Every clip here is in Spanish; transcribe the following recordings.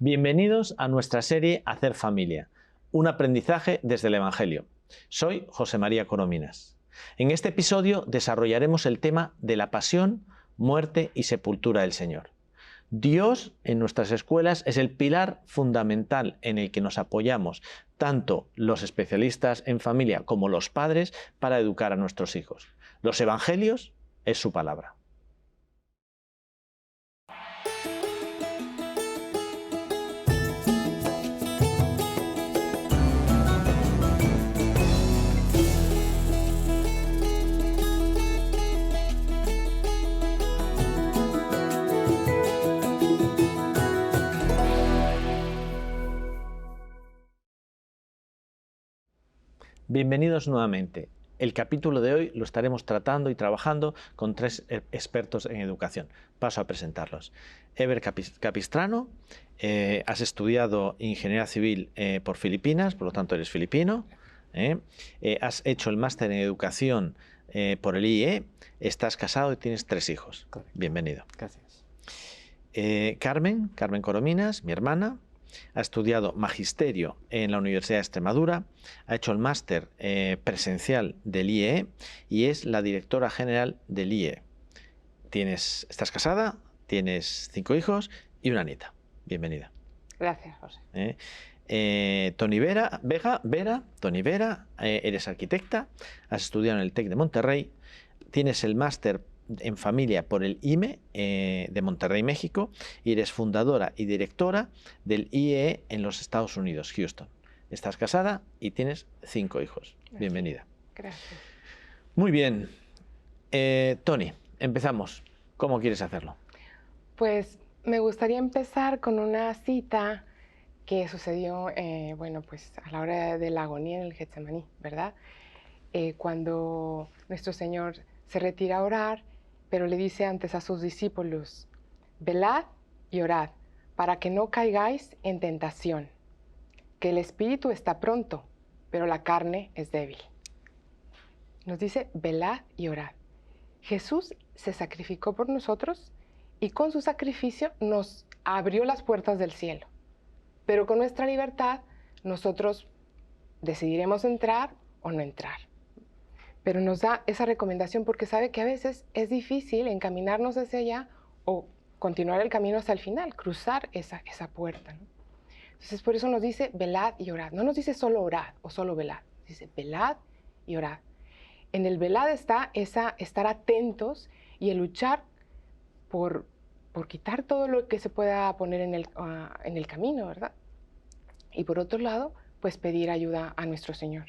Bienvenidos a nuestra serie Hacer Familia, un aprendizaje desde el Evangelio. Soy José María Corominas. En este episodio desarrollaremos el tema de la pasión, muerte y sepultura del Señor. Dios en nuestras escuelas es el pilar fundamental en el que nos apoyamos, tanto los especialistas en familia como los padres, para educar a nuestros hijos. Los evangelios es su palabra. Bienvenidos nuevamente. El capítulo de hoy lo estaremos tratando y trabajando con tres expertos en educación. Paso a presentarlos. Ever Capistrano, has estudiado Ingeniería Civil por Filipinas, por lo tanto eres filipino. Has hecho el máster en Educación por el IE, estás casado y tienes 3 hijos. Correcto. Bienvenido. Gracias. Carmen Corominas, mi hermana, ha estudiado Magisterio en la Universidad de Extremadura, ha hecho el máster presencial del IE y es la directora general del IE. Estás casada, tienes 5 hijos y una nieta. Bienvenida. Gracias, José. Toni Vera, eres arquitecta, has estudiado en el TEC de Monterrey, tienes el máster en familia por el IME de Monterrey, México, y eres fundadora y directora del IE en los Estados Unidos, Houston. Estás casada y tienes 5 hijos. Gracias. Bienvenida. Gracias. Muy bien. Toni, empezamos. ¿Cómo quieres hacerlo? Pues me gustaría empezar con una cita que sucedió, pues a la hora de la agonía en el Getsemaní, ¿verdad? Cuando nuestro Señor se retira a orar, pero le dice antes a sus discípulos: velad y orad, para que no caigáis en tentación, que el espíritu está pronto, pero la carne es débil. Nos dice: velad y orad. Jesús se sacrificó por nosotros y con su sacrificio nos abrió las puertas del cielo. Pero con nuestra libertad nosotros decidiremos entrar o no entrar. Pero nos da esa recomendación porque sabe que a veces es difícil encaminarnos hacia allá o continuar el camino hasta el final, cruzar esa puerta, ¿no? Entonces por eso nos dice velad y orad. No nos dice solo orad o solo velad, dice velad y orad. En el velad está estar atentos y el luchar por quitar todo lo que se pueda poner en el camino, ¿verdad? Y por otro lado, pues pedir ayuda a nuestro Señor.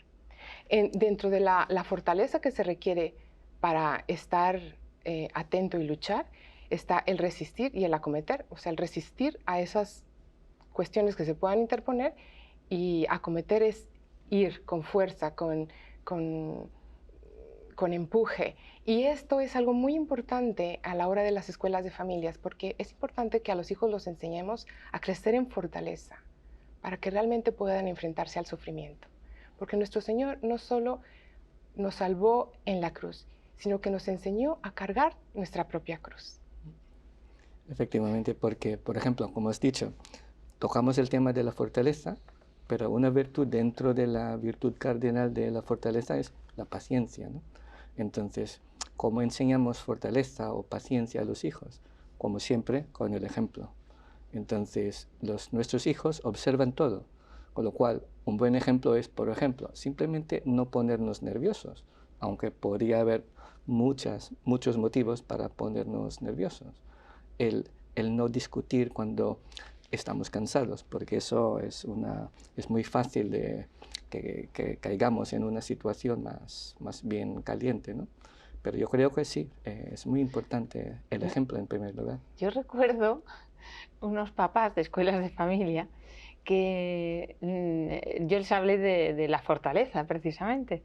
Dentro de la fortaleza que se requiere para estar atento y luchar, está el resistir y el acometer. O sea, el resistir a esas cuestiones que se puedan interponer, y acometer es ir con fuerza, con empuje. Y esto es algo muy importante a la hora de las escuelas de familias, porque es importante que a los hijos los enseñemos a crecer en fortaleza, para que realmente puedan enfrentarse al sufrimiento. Porque nuestro Señor no solo nos salvó en la cruz, sino que nos enseñó a cargar nuestra propia cruz. Efectivamente, porque, por ejemplo, como has dicho, tocamos el tema de la fortaleza, pero una virtud dentro de la virtud cardinal de la fortaleza es la paciencia, ¿no? Entonces, ¿cómo enseñamos fortaleza o paciencia a los hijos? Como siempre, con el ejemplo. Entonces, nuestros hijos observan todo, con lo cual un buen ejemplo es, por ejemplo, simplemente no ponernos nerviosos, aunque podría haber muchos motivos para ponernos nerviosos. El no discutir cuando estamos cansados, porque eso es muy fácil de que caigamos en una situación más bien caliente, ¿no? Pero yo creo que sí, es muy importante el ejemplo en primer lugar. Yo recuerdo unos papás de escuelas de familia que yo les hablé de la fortaleza, precisamente.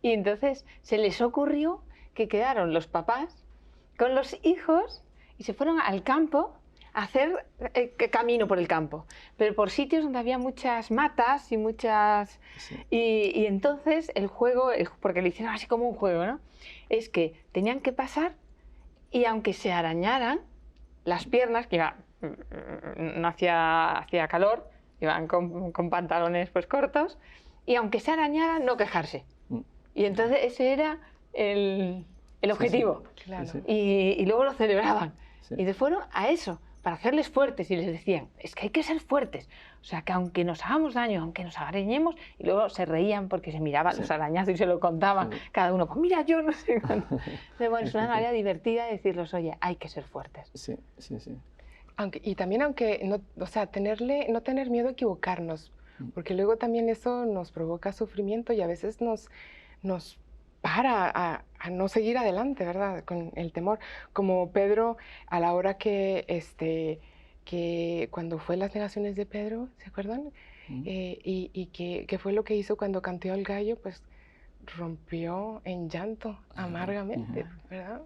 Y entonces se les ocurrió que quedaron los papás con los hijos y se fueron al campo a hacer camino por el campo, pero por sitios donde había muchas matas y muchas... Sí. Y entonces el juego, porque lo hicieron así como un juego, ¿no? Es que tenían que pasar y aunque se arañaran las piernas, que iba no hacía calor, iban con pantalones pues cortos, y aunque se arañaran, no quejarse. Y entonces ese era el objetivo. Sí, claro. Sí. Y luego lo celebraban. Sí. Y fueron a eso, para hacerles fuertes, y les decían, es que hay que ser fuertes. O sea, que aunque nos hagamos daño, aunque nos arañemos, y luego se reían porque se miraban los arañazos y se lo contaban cada uno, pues mira, yo no sé cuánto. Entonces, bueno, es una manera divertida de decirles, oye, hay que ser fuertes. Sí, sí, sí. Y también aunque, no, o sea, no tener miedo a equivocarnos, porque luego también eso nos provoca sufrimiento y a veces nos para a no seguir adelante, ¿verdad? Con el temor. Como Pedro, a la hora que cuando fue las negaciones de Pedro, ¿se acuerdan? Y que fue lo que hizo cuando cantó el gallo, pues rompió en llanto amargamente, ¿verdad?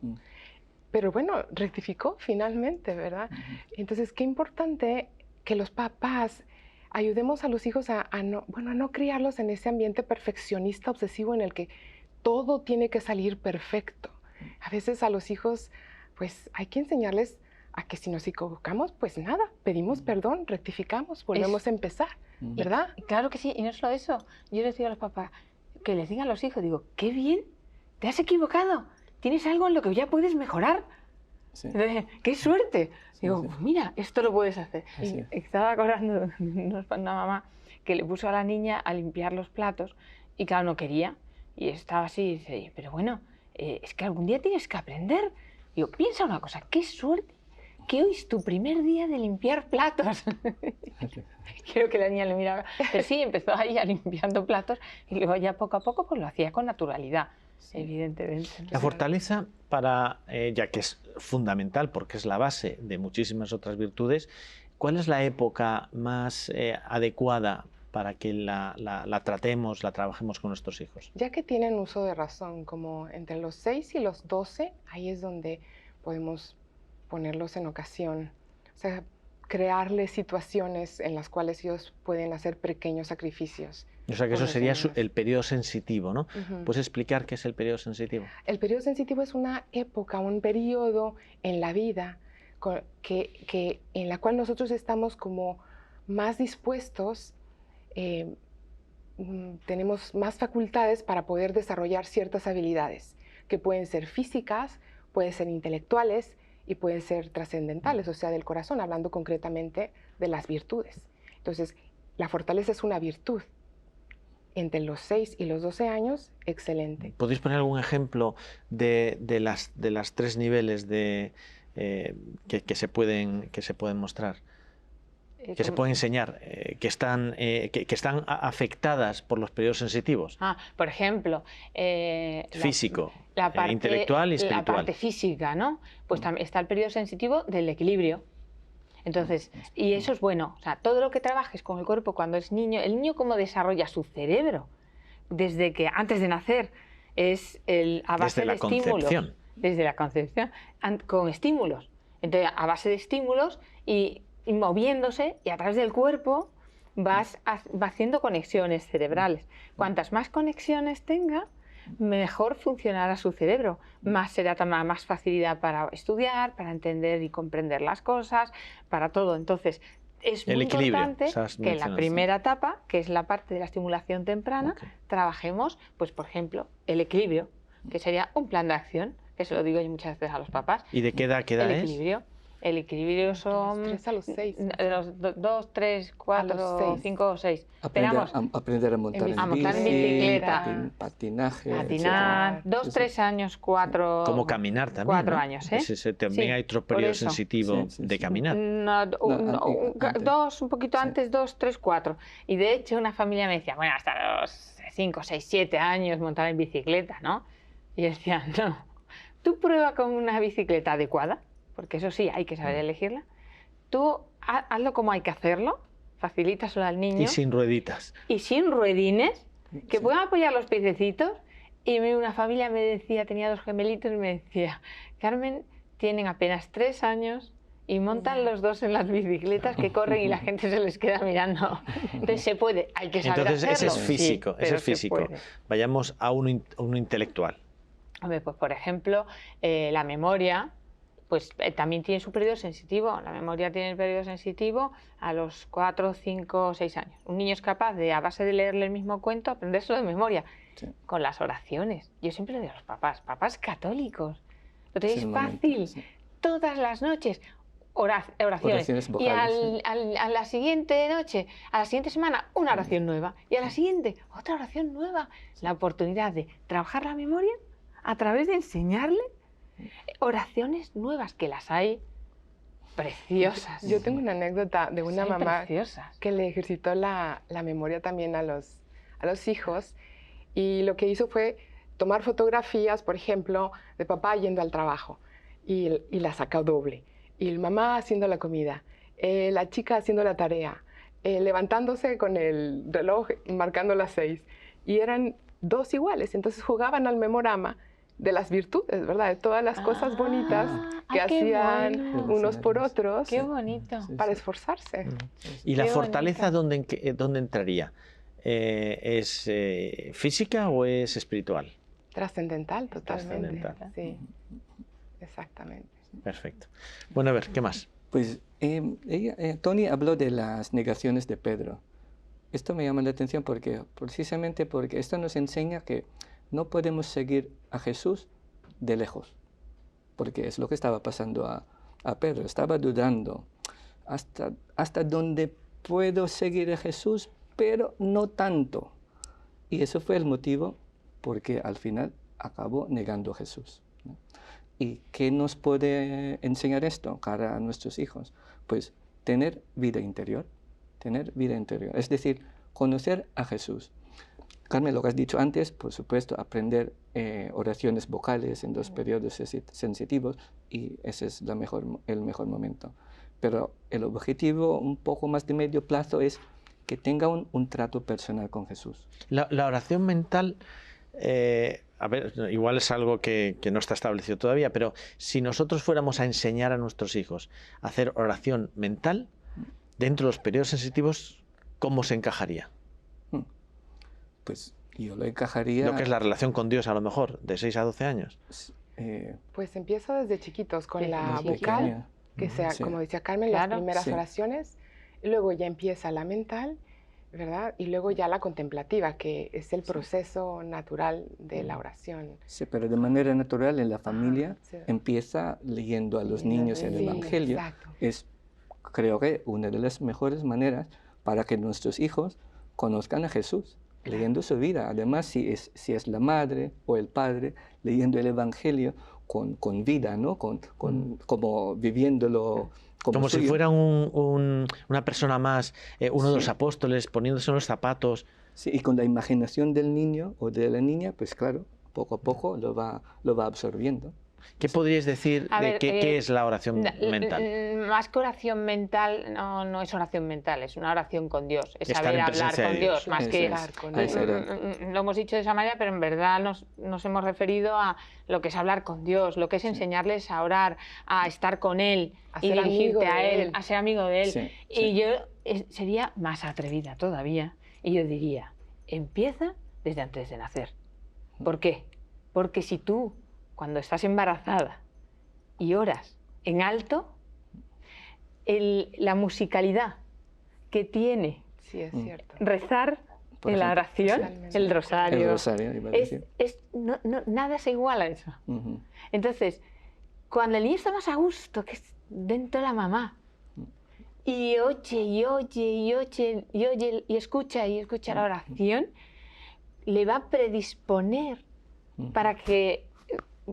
Pero bueno, rectificó finalmente, ¿verdad? Entonces, qué importante que los papás ayudemos a los hijos a no criarlos en ese ambiente perfeccionista, obsesivo, en el que todo tiene que salir perfecto. A veces a los hijos, pues hay que enseñarles a que si nos equivocamos, pues nada, pedimos perdón, rectificamos, volvemos a empezar, ¿verdad? Y claro que sí, y no solo eso. Yo les digo a los papás, que les digan a los hijos, digo, qué bien, te has equivocado, tienes algo en lo que ya puedes mejorar. Sí. ¡Qué suerte! Sí, Digo, sí. pues mira, esto lo puedes hacer. Sí. Y estaba acordando de una mamá que le puso a la niña a limpiar los platos y claro, no quería. Y estaba así y dice, pero bueno, es que algún día tienes que aprender. Digo, piensa una cosa, qué suerte que hoy es tu primer día de limpiar platos. Creo que la niña le miraba. Pero sí, empezó ahí a limpiando platos y luego ya poco a poco pues lo hacía con naturalidad, evidentemente. La fortaleza, ya que es fundamental porque es la base de muchísimas otras virtudes, ¿cuál es la época más adecuada para que la tratemos, la trabajemos con nuestros hijos? Ya que tienen uso de razón, como entre los 6 y los 12, ahí es donde podemos ponerlos en ocasión. O sea, crearles situaciones en las cuales ellos pueden hacer pequeños sacrificios. O sea que eso sería el periodo sensitivo, ¿no? Ujú. ¿Puedes explicar qué es el periodo sensitivo? El periodo sensitivo es una época, un periodo en la vida en la cual nosotros estamos como más dispuestos, tenemos más facultades para poder desarrollar ciertas habilidades, que pueden ser físicas, pueden ser intelectuales y pueden ser trascendentales, o sea, del corazón, hablando concretamente de las virtudes. Entonces, la fortaleza es una virtud. Entre los 6 y los 12 años, excelente. ¿Podéis poner algún ejemplo de las 3 niveles que se pueden mostrar? Que se pueden enseñar, que están afectadas por los periodos sensitivos. Por ejemplo, físico, la parte, intelectual y espiritual. La parte física, ¿no? Pues también está el periodo sensitivo del equilibrio. Entonces, y eso es bueno. O sea, todo lo que trabajes con el cuerpo cuando es niño, el niño cómo desarrolla su cerebro desde que antes de nacer es a base de estímulos. Desde la concepción, con estímulos. Entonces, a base de estímulos y moviéndose y a través del cuerpo va haciendo conexiones cerebrales. Cuantas más conexiones tenga, mejor funcionará su cerebro, será más facilidad para estudiar, para entender y comprender las cosas, para todo. Entonces, es muy importante que en la primera etapa, que es la parte de la estimulación temprana, trabajemos, pues por ejemplo, el equilibrio, que sería un plan de acción, que se lo digo yo muchas veces a los papás. ¿Y de qué edad es? El equilibrio son... 3 a los 6. Los 2, 3, 4, 5 o 6. Aprender a montar en bicicleta, patinaje, patinar, 2, 3 años, 4... Como caminar también, 4 ¿no? años, ¿eh? También hay otro periodo sensitivo de caminar. 2, un poquito antes, 2, 3, 4. Y de hecho una familia me decía, bueno, hasta los 5, 6, 7 años montar en bicicleta, ¿no? Y yo decía, no, tú prueba con una bicicleta adecuada, porque eso sí, hay que saber elegirla. Tú hazlo como hay que hacerlo, facilítaselo al niño. Y sin rueditas. Y sin ruedines, que puedan apoyar los piececitos. Y una familia me decía, tenía 2 gemelitos, y me decía, Carmen, tienen apenas 3 años y montan los 2 en las bicicletas que corren y la gente se les queda mirando. Entonces se puede, hay que saber hacerlo. Entonces ese es físico, sí, ese es físico. Vayamos a uno intelectual. Hombre, pues por ejemplo, la memoria. pues también tiene su periodo sensitivo. La memoria tiene el periodo sensitivo a los 4, 5, 6 años. Un niño es capaz de, a base de leerle el mismo cuento, aprendérselo de memoria. Sí. Con las oraciones. Yo siempre le digo a los papás católicos, lo tenéis Sí, fácil, sí. todas las noches, oraciones. Y vocales, a la siguiente noche, a la siguiente semana, una oración nueva. Y a la siguiente, otra oración nueva. La oportunidad de trabajar la memoria a través de enseñarle oraciones nuevas, que las hay preciosas. Yo tengo una anécdota de una Las hay mamá preciosas. que le ejercitó la memoria también a los hijos, y lo que hizo fue tomar fotografías, por ejemplo, de papá yendo al trabajo, y la sacó doble, y mamá haciendo la comida, la chica haciendo la tarea, levantándose con el reloj y marcando las 6, y eran dos iguales, entonces jugaban al memorama de las virtudes, ¿verdad? De todas las cosas bonitas que qué hacían bueno. unos por otros Qué bonito. Sí, para sí. esforzarse. ¿Y la Qué fortaleza bonito. dónde entraría? ¿Es física o es espiritual? Trascendental, totalmente. Trascendental. Sí, exactamente. Perfecto. Bueno, a ver, ¿qué más? Pues Tony habló de las negaciones de Pedro. Esto me llama la atención precisamente porque esto nos enseña que no podemos seguir a Jesús de lejos, porque es lo que estaba pasando a Pedro. Estaba dudando hasta dónde puedo seguir a Jesús, pero no tanto. Y eso fue el motivo porque al final acabó negando a Jesús, ¿no? ¿Y qué nos puede enseñar esto cara a nuestros hijos? Pues tener vida interior, es decir, conocer a Jesús. Carmen, lo que has dicho antes, por supuesto, aprender oraciones vocales en los periodos sensitivos, y ese es el mejor momento. Pero el objetivo un poco más de medio plazo es que tenga un trato personal con Jesús. La oración mental, a ver, igual es algo que no está establecido todavía, pero si nosotros fuéramos a enseñar a nuestros hijos a hacer oración mental, dentro de los periodos sensitivos, ¿cómo se encajaría? Pues yo lo encajaría... Lo que es la relación con Dios, a lo mejor, de 6 a 12 años. Pues empiezo desde chiquitos con Desde la chiquita. vocal, que sea, Sí. como decía Carmen, Claro. las primeras Sí. oraciones, y luego ya empieza la mental, ¿verdad? Y luego ya la contemplativa, que es el proceso natural de la oración. Sí, pero de manera natural en la familia sí. empieza leyendo a los Sí, niños el sí, Evangelio. exacto. Es, creo que, una de las mejores maneras para que nuestros hijos conozcan a Jesús, leyendo su vida. Además, si es la madre o el padre leyendo el Evangelio con vida, ¿no? Como viviéndolo Como si suyo. fuera una persona más, uno de los apóstoles, poniéndose en los zapatos. Sí, y con la imaginación del niño o de la niña, pues claro, poco a poco lo va absorbiendo. ¿Qué podríais decir A de ver, qué es la oración mental? Más que oración mental, no es oración mental, es una oración con Dios, es Estar saber en hablar presencia con de Dios, Dios. más Eso que es. Hablar con A Dios. esa edad. lo hemos dicho de esa manera, pero en verdad nos hemos referido a lo que es hablar con Dios, lo que es enseñarles a orar, a estar con Él A y ser amigo dirigirte a de Él, Él. a ser amigo de Él. Sí, Y sí. yo sería más atrevida todavía, y yo diría, empieza desde antes de nacer. ¿Por qué? Porque si tú, cuando estás embarazada y oras en alto, la musicalidad que tiene Sí, es cierto. rezar Por en la ejemplo, oración, totalmente. el rosario, El rosario, iba a decir. nada se iguala a eso. Ujú. Entonces, cuando el niño está más a gusto, que es dentro de la mamá, y oye, y escucha la oración, le va a predisponer para que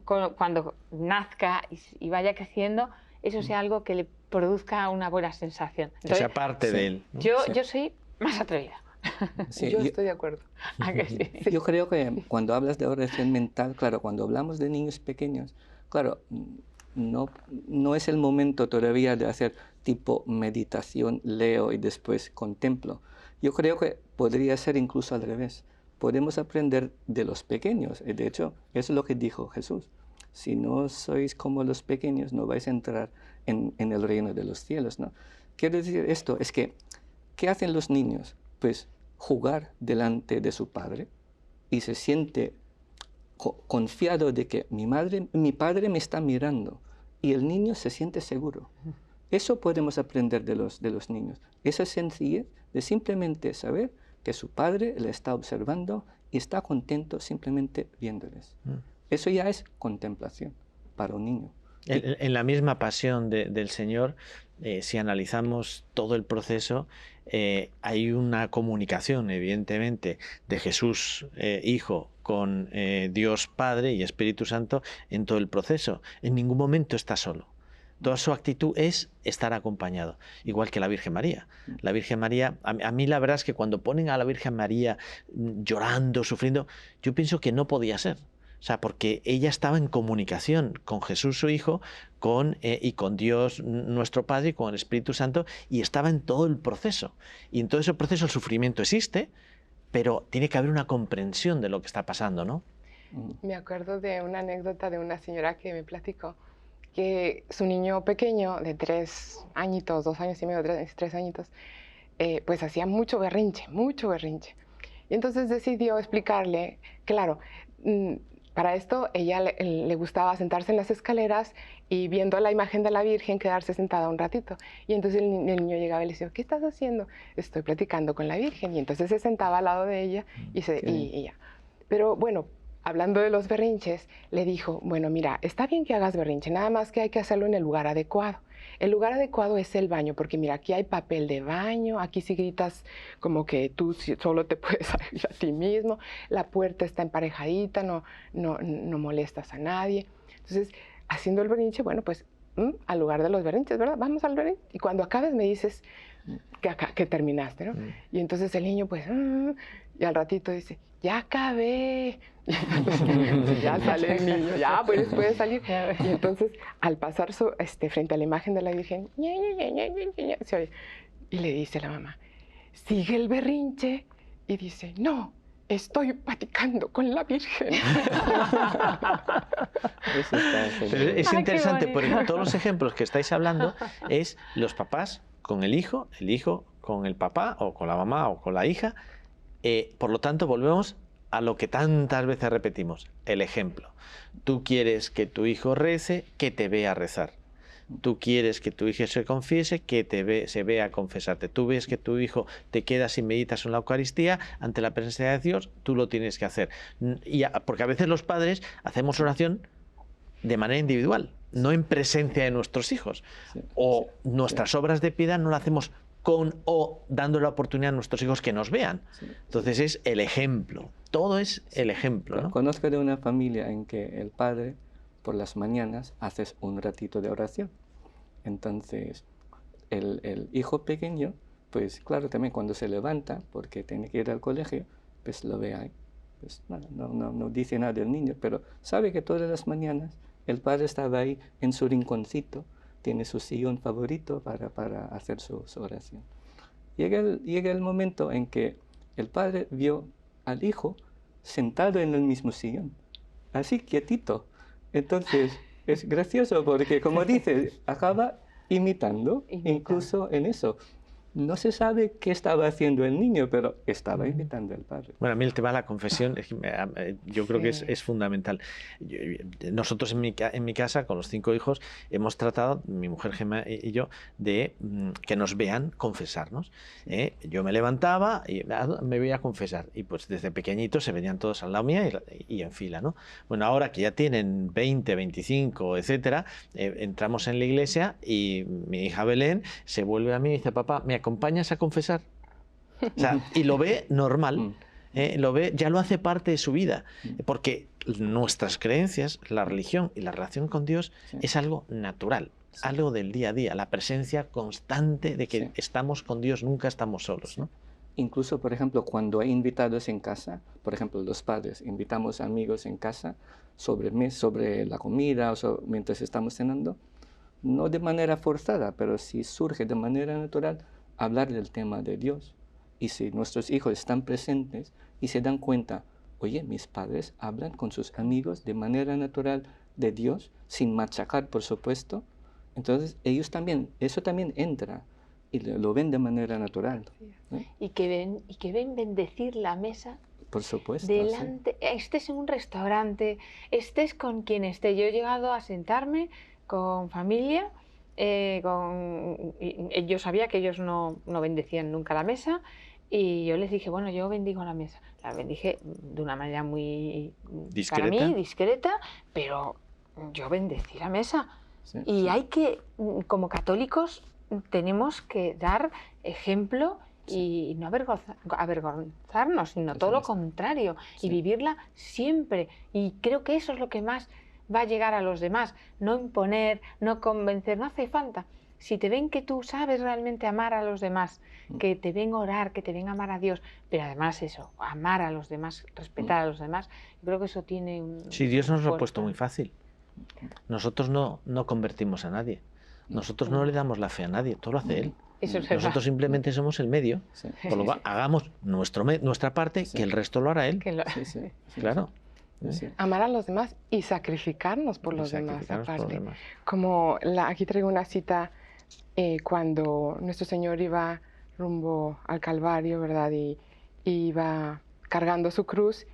cuando nazca y vaya creciendo, eso sea algo que le produzca una buena sensación. Que sea Entonces, parte sí. de él, ¿no? Sí. yo soy más atrevida. Sí, Yo estoy de acuerdo. ¿A que sí? Yo creo que cuando hablas de oración mental, claro, cuando hablamos de niños pequeños, claro, no es el momento todavía de hacer tipo meditación, leo y después contemplo. Yo creo que podría ser incluso al revés. Podemos aprender de los pequeños. De hecho, eso es lo que dijo Jesús. Si no sois como los pequeños, no vais a entrar en el reino de los cielos, ¿no? Quiero decir esto, es que, ¿qué hacen los niños? Pues jugar delante de su padre y se siente confiado de que mi padre me está mirando y el niño se siente seguro. Eso podemos aprender de los niños. Esa sencillez de simplemente saber que su padre le está observando y está contento simplemente viéndoles. Eso ya es contemplación para un niño. En la misma pasión del Señor, si analizamos todo el proceso, hay una comunicación, evidentemente, de Jesús Hijo con Dios Padre y Espíritu Santo en todo el proceso. En ningún momento está solo. Toda su actitud es estar acompañado, igual que la Virgen María. La Virgen María, a mí la verdad es que cuando ponen a la Virgen María llorando, sufriendo, yo pienso que no podía ser. O sea, porque ella estaba en comunicación con Jesús su Hijo y con Dios nuestro Padre y con el Espíritu Santo, y estaba en todo el proceso. Y en todo ese proceso el sufrimiento existe, pero tiene que haber una comprensión de lo que está pasando, ¿no? Me acuerdo de una anécdota de una señora que me platicó que su niño pequeño de 3 añitos, 2 años y medio, 3 añitos, pues hacía mucho berrinche. Y entonces decidió explicarle, claro, para esto ella le gustaba sentarse en las escaleras y viendo la imagen de la Virgen quedarse sentada un ratito. Y entonces el niño llegaba y le decía, ¿qué estás haciendo? Estoy platicando con la Virgen. Y entonces se sentaba al lado de ella y ya. Pero bueno, hablando de los berrinches, le dijo, bueno, mira, está bien que hagas berrinche, nada más que hay que hacerlo en el lugar adecuado. El lugar adecuado es el baño, porque mira, aquí hay papel de baño, aquí si gritas como que tú solo te puedes salir a ti mismo, la puerta está emparejadita, no molestas a nadie. Entonces, haciendo el berrinche, bueno, pues al lugar de los berrinches, ¿verdad? Vamos al berrinche. Y cuando acabes me dices que terminaste, ¿no? Y entonces el niño, pues, y al ratito dice, ya acabé. Ya sale el niño, ya puede salir. Y entonces, al pasar frente a la imagen de la Virgen, se oye, y le dice la mamá, sigue el berrinche. Y dice, no, estoy platicando con la Virgen. Pero es interesante porque todos los ejemplos que estáis hablando es los papás con el hijo con el papá o con la mamá o con la hija. Por lo tanto, volvemos a lo que tantas veces repetimos, el ejemplo. Tú quieres que tu hijo rece, que te vea rezar. Tú quieres que tu hijo se confiese, que se vea confesarte. Tú ves que tu hijo te quedas y meditas en la Eucaristía, ante la presencia de Dios, tú lo tienes que hacer. Porque a veces los padres hacemos oración de manera individual, no en presencia de nuestros hijos. O nuestras obras de piedad no las hacemos o dando la oportunidad a nuestros hijos que nos vean. Entonces es el ejemplo, todo es el ejemplo, ¿no? Conozco de una familia en que el padre por las mañanas hace un ratito de oración. Entonces el hijo pequeño, pues claro, también cuando se levanta, porque tiene que ir al colegio, pues lo ve ahí. Pues no dice nada del niño, pero sabe que todas las mañanas el padre estaba ahí en su rinconcito, tiene su sillón favorito para hacer su oración. Llega el momento en que el padre vio al hijo sentado en el mismo sillón, así quietito. Entonces es gracioso porque, como dice, acaba imitando incluso en eso. No se sabe qué estaba haciendo el niño, pero estaba imitando al padre. Bueno, a mí el tema de la confesión, yo creo que es fundamental. Nosotros en mi casa, con los 5 hijos, hemos tratado, mi mujer Gemma y yo, de que nos vean confesarnos. Yo me levantaba y me voy a confesar. Y pues desde pequeñitos se venían todos al lado mía y en fila, ¿no? Bueno, ahora que ya tienen 20, 25, etcétera, entramos en la iglesia y mi hija Belén se vuelve a mí y dice, papá, ¿me acompañas a confesar? O sea, y lo ve normal, ya lo hace parte de su vida, porque nuestras creencias, la religión y la relación con Dios es algo natural, algo del día a día, la presencia constante de que estamos con Dios, nunca estamos solos, ¿no? Incluso, por ejemplo, cuando hay invitados en casa, por ejemplo, los padres, invitamos amigos en casa sobre la comida o mientras estamos cenando, no de manera forzada, pero si surge de manera natural, hablar del tema de Dios. Y si nuestros hijos están presentes y se dan cuenta, oye, mis padres hablan con sus amigos de manera natural de Dios, sin machacar, por supuesto, entonces ellos también, eso también entra y lo ven de manera natural. Y que ven bendecir la mesa. Por supuesto. Delante, estés en un restaurante, estés con quien esté. Yo he llegado a sentarme con familia, yo sabía que ellos no bendecían nunca la mesa, y yo les dije, bueno, yo bendigo la mesa. La bendije de una manera muy, ¿Discreta? para mí, discreta, pero yo bendecí la mesa. Sí, Y sí. hay que, como católicos, tenemos que dar ejemplo y no avergonzarnos, sino todo lo contrario, Sí. y vivirla siempre. Y creo que eso es lo que más va a llegar a los demás. No imponer, no convencer, no hace falta. Si te ven que tú sabes realmente amar a los demás, que te ven orar, que te ven amar a Dios, pero además eso, amar a los demás, respetar a los demás, yo creo que eso tiene un... Sí, Dios nos lo ha fuerza. puesto muy fácil. Nosotros no convertimos a nadie. Nosotros no le damos la fe a nadie, todo lo hace Él. Eso es verdad. Nosotros simplemente somos el medio. Sí. Por lo cual, hagamos nuestra parte, Sí. que el resto lo hará Él. Que lo- Sí, sí, sí, Claro. sí. Amar a los demás y sacrificarnos por los demás, Sacrificarnos por los aparte. demás. Como aquí traigo una cita cuando nuestro Señor iba rumbo al Calvario, ¿verdad? Y iba cargando su cruz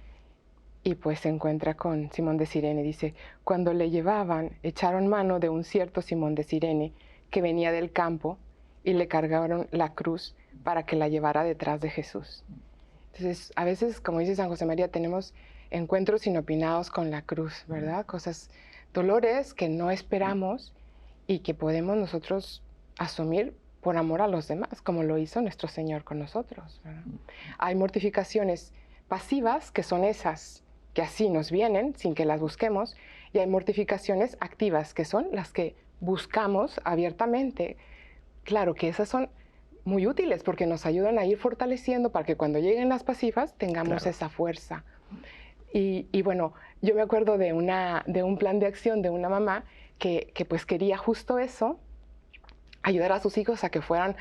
y pues se encuentra con Simón de Cirene. Dice, cuando le llevaban, echaron mano de un cierto Simón de Cirene que venía del campo y le cargaron la cruz para que la llevara detrás de Jesús. Entonces, a veces, como dice San José María, tenemos encuentros inopinados con la cruz, ¿verdad? Cosas, dolores que no esperamos y que podemos nosotros asumir por amor a los demás, como lo hizo nuestro Señor con nosotros, ¿verdad? Hay mortificaciones pasivas, que son esas que así nos vienen, sin que las busquemos, y hay mortificaciones activas, que son las que buscamos abiertamente. Claro que esas son muy útiles porque nos ayudan a ir fortaleciendo para que cuando lleguen las pasivas tengamos Claro. esa fuerza. Y bueno, yo me acuerdo de un plan de acción de una mamá que pues quería justo eso, ayudar a sus hijos a que fueran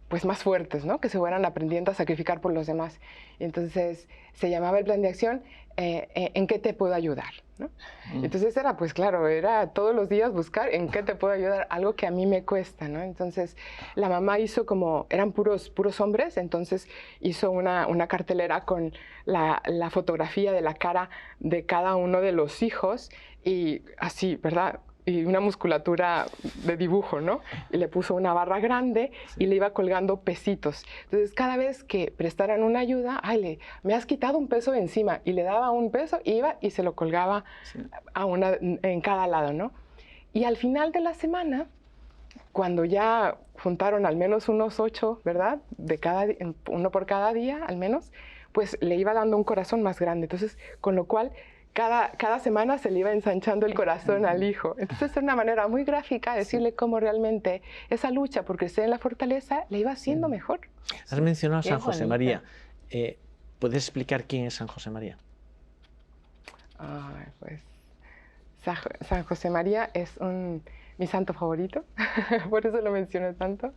pues más fuertes, ¿no? Que se fueran aprendiendo a sacrificar por los demás. Entonces se llamaba el plan de acción ¿en qué te puedo ayudar? ¿No? Entonces era, pues claro, era todos los días buscar en qué te puedo ayudar, algo que a mí me cuesta, ¿no? Entonces la mamá hizo como, eran puros hombres, entonces hizo una cartelera con la fotografía de la cara de cada uno de los hijos y así, ¿verdad? Y una musculatura de dibujo, ¿no? Y le puso una barra grande y le iba colgando pesitos. Entonces, cada vez que prestaran una ayuda, ay, me has quitado un peso de encima. Y le daba un peso, iba y se lo colgaba en cada lado, ¿no? Y al final de la semana, cuando ya juntaron al menos unos 8, ¿verdad? Uno por cada día, al menos, pues le iba dando un corazón más grande. Entonces, con lo cual cada semana se le iba ensanchando el corazón al hijo. Entonces es una manera muy gráfica de decirle cómo realmente esa lucha por crecer en la fortaleza le iba haciendo mejor. Has mencionado a Qué San José bonito. María. ¿Puedes explicar quién es San José María? Ay, pues San José María es mi santo favorito, por eso lo menciono tanto,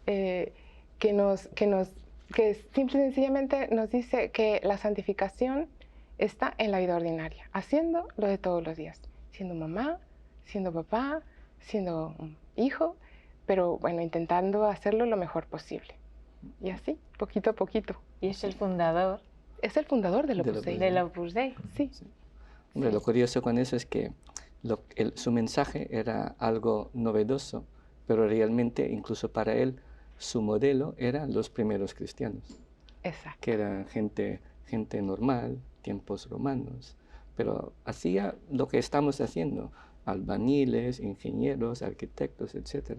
que simple y sencillamente nos dice que la santificación está en la vida ordinaria, haciendo lo de todos los días, siendo mamá, siendo papá, siendo un hijo, pero bueno, intentando hacerlo lo mejor posible. Y así, poquito a poquito. Y es el fundador Es el fundador del Del Opus Dei. Opus del Opus Dei. Sí. Hombre, lo curioso con eso es que su mensaje era algo novedoso, pero realmente, incluso para él, su modelo eran los primeros cristianos, Exacto. que eran gente normal, tiempos romanos, pero hacía lo que estamos haciendo, albañiles, ingenieros, arquitectos, etc.,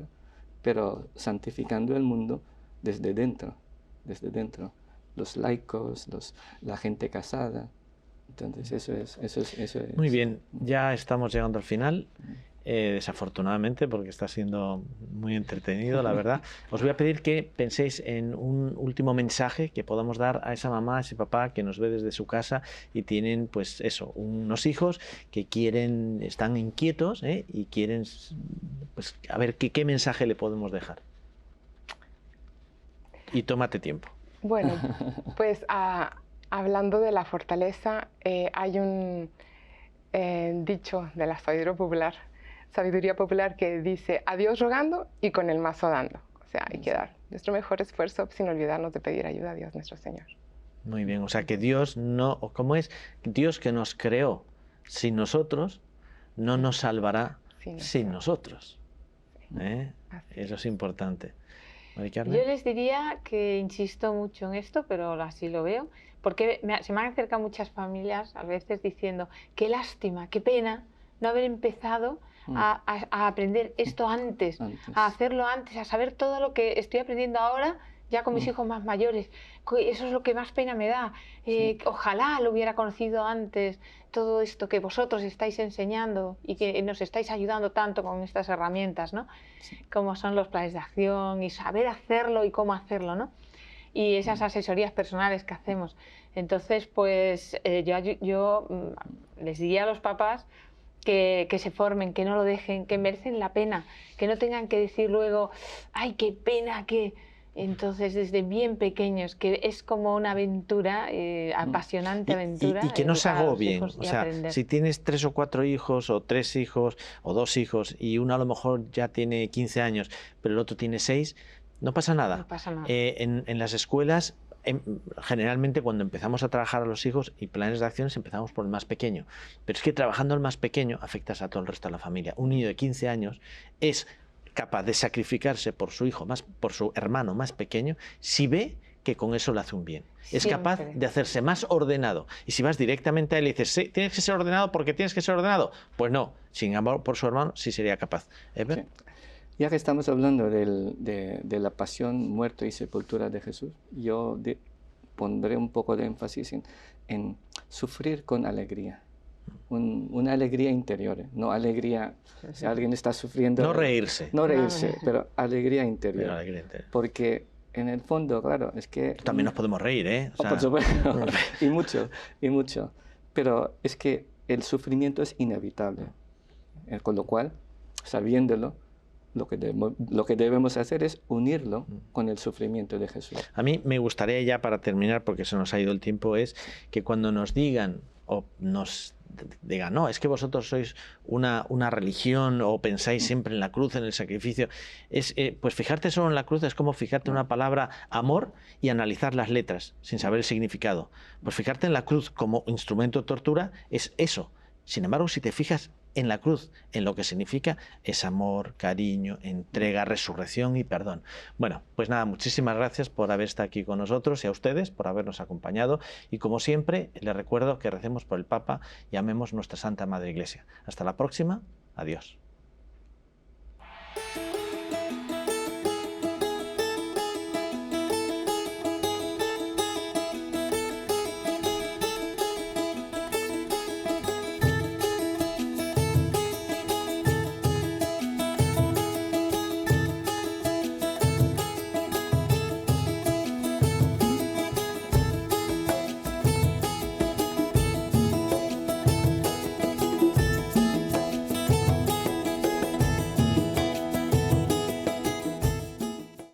pero santificando el mundo desde dentro, los laicos, la gente casada. Entonces eso es. Muy bien, ya estamos llegando al final, desafortunadamente, porque está siendo muy entretenido, la verdad. Os voy a pedir que penséis en un último mensaje que podamos dar a esa mamá, a ese papá que nos ve desde su casa y tienen, pues eso, unos hijos que están inquietos y quieren, pues, a ver qué mensaje le podemos dejar. Y tómate tiempo. Bueno, pues hablando de la fortaleza, hay un dicho de la sabiduría popular que dice, a Dios rogando y con el mazo dando. O sea, hay que dar nuestro mejor esfuerzo sin olvidarnos de pedir ayuda a Dios nuestro Señor. Muy bien, o sea que Dios no, o ¿cómo es? Dios que nos creó sin nosotros no nos salvará sin nosotros. ¿Eh? Así Eso es importante. Mari Yo Carmen. les diría que insisto mucho en esto, pero así lo veo, porque se me han acercado muchas familias a veces diciendo, qué lástima, qué pena no haber empezado a aprender esto antes, a hacerlo antes, a saber todo lo que estoy aprendiendo ahora ya con mis hijos más mayores. Eso es lo que más pena me da. Ojalá lo hubiera conocido antes, todo esto que vosotros estáis enseñando y que nos estáis ayudando tanto con estas herramientas, ¿no? Como son los planes de acción y saber hacerlo y cómo hacerlo, ¿no? Y esas asesorías personales que hacemos. Entonces, pues yo les diría a los papás que se formen, que no lo dejen, que merecen la pena, que no tengan que decir luego, ay, qué pena, que... Entonces, desde bien pequeños, que es como una aventura, apasionante aventura. Y que no se educar a los agobien. hijos y O sea, aprender. si tienes 3 o 4 hijos, o 3 hijos, o 2 hijos, y uno a lo mejor ya tiene 15 años, pero el otro tiene 6, no pasa nada. No pasa nada. En las escuelas, generalmente cuando empezamos a trabajar a los hijos y planes de acciones, empezamos por el más pequeño. Pero es que trabajando el más pequeño afectas a todo el resto de la familia. Un niño de 15 años es capaz de sacrificarse por su hijo, por su hermano más pequeño, si ve que con eso le hace un bien. Es capaz de hacerse más ordenado. Y si vas directamente a él y dices, sí, tienes que ser ordenado porque tienes que ser ordenado, pues no, sin amor por su hermano sí sería capaz. ¿Ever? Sí. Ya que estamos hablando de la pasión, muerte y sepultura de Jesús, yo pondré un poco de énfasis en sufrir con alegría. Una alegría interior, no alegría, si alguien está sufriendo... No reírse. No reírse, pero alegría interior. Pero alegría interior. Porque en el fondo, claro, es que... También nos podemos reír, ¿eh? O sea, por supuesto, y mucho. Pero es que el sufrimiento es inevitable. Con lo cual, sabiéndolo, lo que debemos hacer es unirlo con el sufrimiento de Jesús. A mí me gustaría ya para terminar, porque se nos ha ido el tiempo, es que cuando nos digan o nos digan, no, es que vosotros sois una religión o pensáis siempre en la cruz, en el sacrificio, pues fijarte solo en la cruz es como fijarte en una palabra amor y analizar las letras sin saber el significado. Pues fijarte en la cruz como instrumento de tortura es eso. Sin embargo, si te fijas en la cruz, en lo que significa, es amor, cariño, entrega, resurrección y perdón. Bueno, pues nada, muchísimas gracias por haber estado aquí con nosotros y a ustedes por habernos acompañado. Y como siempre, les recuerdo que recemos por el Papa y amemos nuestra Santa Madre Iglesia. Hasta la próxima. Adiós.